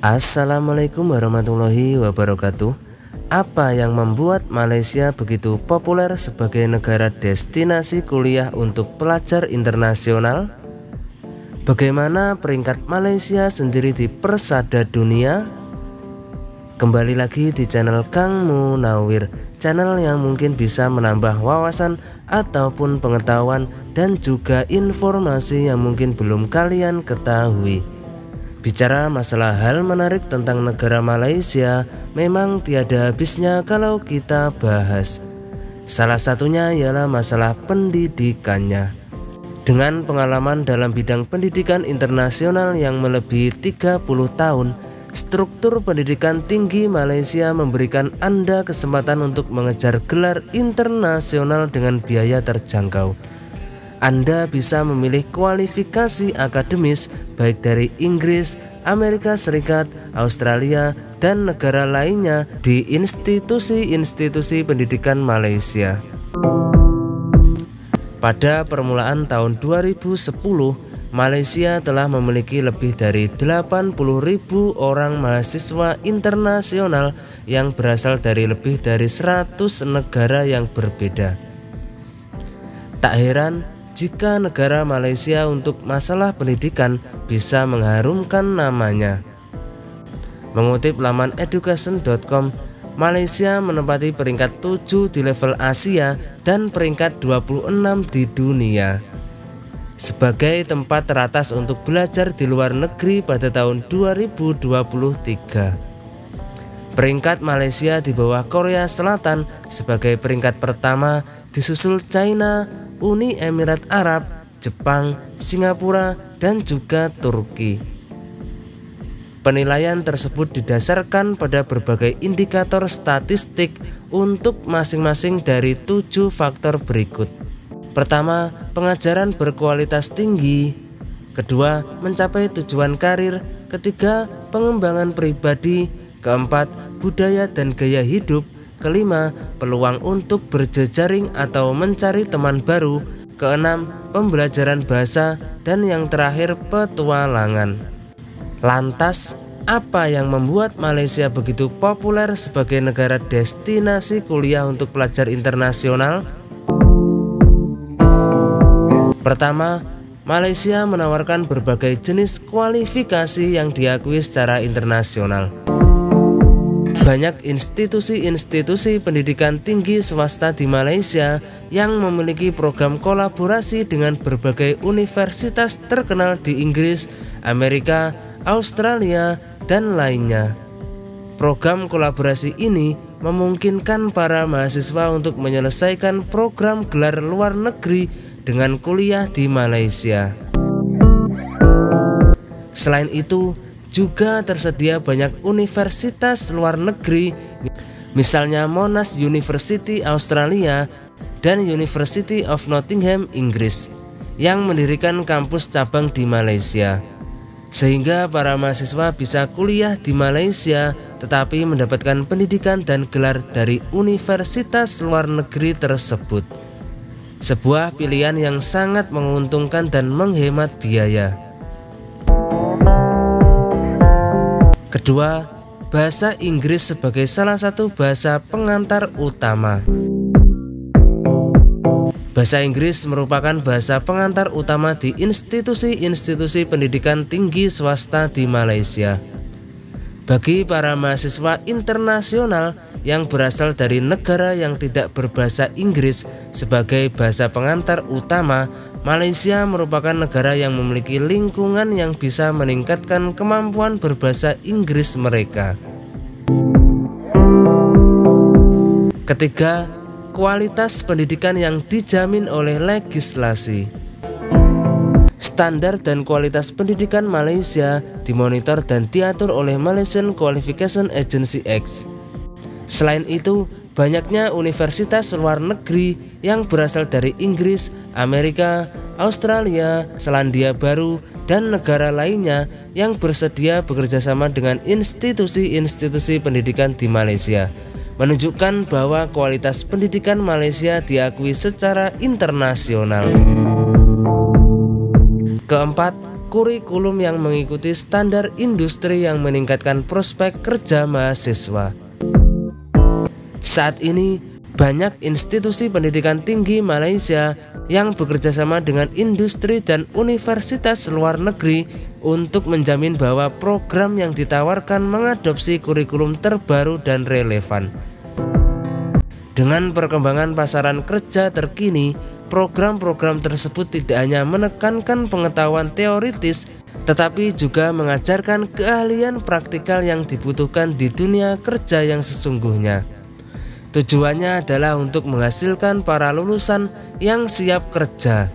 Assalamualaikum warahmatullahi wabarakatuh. Apa yang membuat Malaysia begitu populer sebagai negara destinasi kuliah untuk pelajar internasional? Bagaimana peringkat Malaysia sendiri di persada dunia? Kembali lagi di channel Kang Munawir, channel yang mungkin bisa menambah wawasan ataupun pengetahuan dan juga informasi yang mungkin belum kalian ketahui. Bicara masalah hal menarik tentang negara Malaysia memang tiada habisnya kalau kita bahas. Salah satunya ialah masalah pendidikannya. Dengan pengalaman dalam bidang pendidikan internasional yang melebihi 30 tahun, struktur pendidikan tinggi Malaysia memberikan Anda kesempatan untuk mengejar gelar internasional dengan biaya terjangkau. Anda bisa memilih kualifikasi akademis baik dari Inggris, Amerika Serikat, Australia, dan negara lainnya di institusi-institusi pendidikan Malaysia. Pada permulaan tahun 2010, Malaysia telah memiliki lebih dari 80.000 orang mahasiswa internasional yang berasal dari lebih dari 100 negara yang berbeda. Tak heran jika negara Malaysia untuk masalah pendidikan bisa mengharumkan namanya. Mengutip laman education.com, Malaysia menempati peringkat 7 di level Asia dan peringkat 26 di dunia sebagai tempat teratas untuk belajar di luar negeri pada tahun 2023. Peringkat Malaysia di bawah Korea Selatan sebagai peringkat pertama, disusul China, Uni Emirat Arab, Jepang, Singapura, dan juga Turki. Penilaian tersebut didasarkan pada berbagai indikator statistik untuk masing-masing dari 7 faktor berikut. Pertama, pengajaran berkualitas tinggi. Kedua, mencapai tujuan karir. Ketiga, pengembangan pribadi. Keempat, budaya dan gaya hidup. Kelima, peluang untuk berjejaring atau mencari teman baru. Keenam, pembelajaran bahasa. Dan yang terakhir, petualangan. Lantas, apa yang membuat Malaysia begitu populer sebagai negara destinasi kuliah untuk pelajar internasional? Pertama, Malaysia menawarkan berbagai jenis kualifikasi yang diakui secara internasional. Banyak institusi-institusi pendidikan tinggi swasta di Malaysia yang memiliki program kolaborasi dengan berbagai universitas terkenal di Inggris, Amerika, Australia, dan lainnya. Program kolaborasi ini memungkinkan para mahasiswa untuk menyelesaikan program gelar luar negeri dengan kuliah di Malaysia. Selain itu, juga tersedia banyak universitas luar negeri, misalnya Monash University Australia dan University of Nottingham Inggris, yang mendirikan kampus cabang di Malaysia, sehingga para mahasiswa bisa kuliah di Malaysia tetapi mendapatkan pendidikan dan gelar dari universitas luar negeri tersebut. Sebuah pilihan yang sangat menguntungkan dan menghemat biaya. Kedua, bahasa Inggris sebagai salah satu bahasa pengantar utama. Bahasa Inggris merupakan bahasa pengantar utama di institusi-institusi pendidikan tinggi swasta di Malaysia. Bagi para mahasiswa internasional yang berasal dari negara yang tidak berbahasa Inggris sebagai bahasa pengantar utama, Malaysia merupakan negara yang memiliki lingkungan yang bisa meningkatkan kemampuan berbahasa Inggris mereka. Ketiga, kualitas pendidikan yang dijamin oleh legislasi. Standar dan kualitas pendidikan Malaysia dimonitor dan diatur oleh Malaysian Qualification Agency Act. Selain itu, banyaknya universitas luar negeri yang berasal dari Inggris, Amerika, Australia, Selandia Baru, dan negara lainnya yang bersedia bekerjasama dengan institusi-institusi pendidikan di Malaysia, menunjukkan bahwa kualitas pendidikan Malaysia diakui secara internasional. Keempat, kurikulum yang mengikuti standar industri yang meningkatkan prospek kerja mahasiswa. Saat ini banyak institusi pendidikan tinggi Malaysia yang bekerja sama dengan industri dan universitas luar negeri untuk menjamin bahwa program yang ditawarkan mengadopsi kurikulum terbaru dan relevan. Dengan perkembangan pasaran kerja terkini, program-program tersebut tidak hanya menekankan pengetahuan teoritis, tetapi juga mengajarkan keahlian praktikal yang dibutuhkan di dunia kerja yang sesungguhnya. Tujuannya adalah untuk menghasilkan para lulusan yang siap kerja,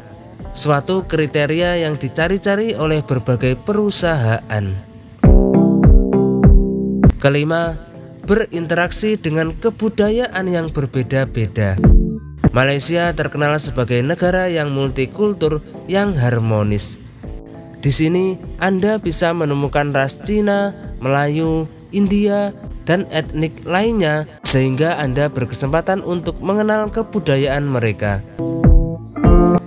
suatu kriteria yang dicari-cari oleh berbagai perusahaan. Kelima, berinteraksi dengan kebudayaan yang berbeda-beda. Malaysia terkenal sebagai negara yang multikultur yang harmonis. Di sini Anda bisa menemukan ras Cina, Melayu, India, dan etnik lainnya, sehingga Anda berkesempatan untuk mengenal kebudayaan mereka.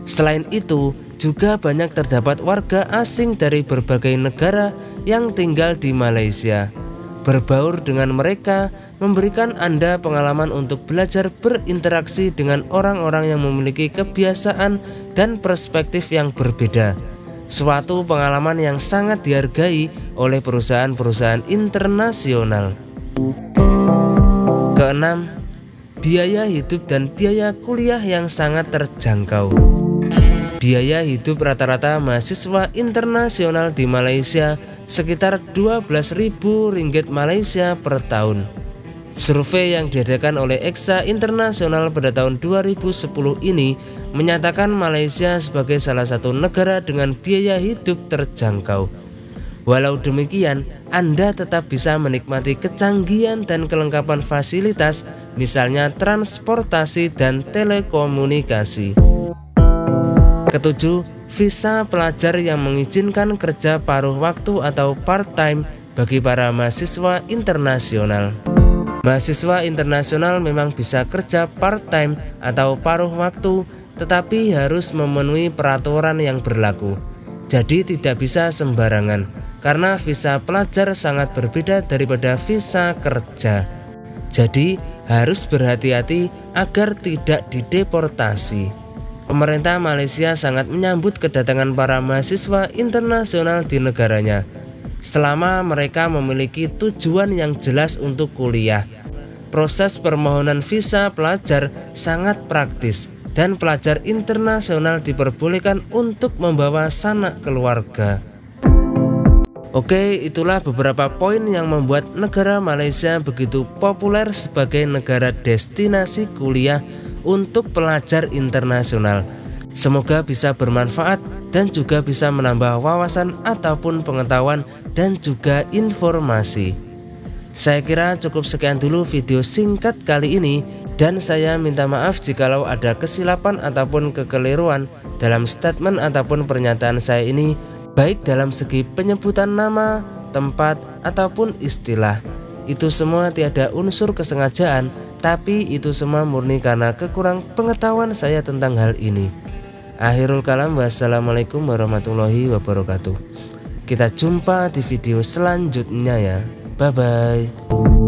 Selain itu, juga banyak terdapat warga asing dari berbagai negara yang tinggal di Malaysia. Berbaur dengan mereka memberikan Anda pengalaman untuk belajar berinteraksi dengan orang-orang yang memiliki kebiasaan dan perspektif yang berbeda. Suatu pengalaman yang sangat dihargai oleh perusahaan-perusahaan internasional. Keenam, biaya hidup dan biaya kuliah yang sangat terjangkau. Biaya hidup rata-rata mahasiswa internasional di Malaysia sekitar Rp12.000 Malaysia per tahun. Survei yang diadakan oleh EXA Internasional pada tahun 2010 ini menyatakan Malaysia sebagai salah satu negara dengan biaya hidup terjangkau. Walau demikian, Anda tetap bisa menikmati kecanggihan dan kelengkapan fasilitas, misalnya transportasi dan telekomunikasi. Ketujuh, visa pelajar yang mengizinkan kerja paruh waktu atau part-time bagi para mahasiswa internasional. Mahasiswa internasional memang bisa kerja part-time atau paruh waktu, tetapi harus memenuhi peraturan yang berlaku. Jadi tidak bisa sembarangan, karena visa pelajar sangat berbeda daripada visa kerja. Jadi harus berhati-hati agar tidak dideportasi. Pemerintah Malaysia sangat menyambut kedatangan para mahasiswa internasional di negaranya, selama mereka memiliki tujuan yang jelas untuk kuliah. Proses permohonan visa pelajar sangat praktis, dan pelajar internasional diperbolehkan untuk membawa sanak keluarga. Oke, itulah beberapa poin yang membuat negara Malaysia begitu populer sebagai negara destinasi kuliah untuk pelajar internasional. Semoga bisa bermanfaat dan juga bisa menambah wawasan ataupun pengetahuan dan juga informasi. Saya kira cukup sekian dulu video singkat kali ini, dan saya minta maaf jikalau ada kesilapan ataupun kekeliruan dalam statement ataupun pernyataan saya ini, baik dalam segi penyebutan nama, tempat, ataupun istilah. Itu semua tiada unsur kesengajaan, tapi itu semua murni karena kekurang pengetahuan saya tentang hal ini. Akhirul kalam, wassalamualaikum warahmatullahi wabarakatuh. Kita jumpa di video selanjutnya ya. Bye bye.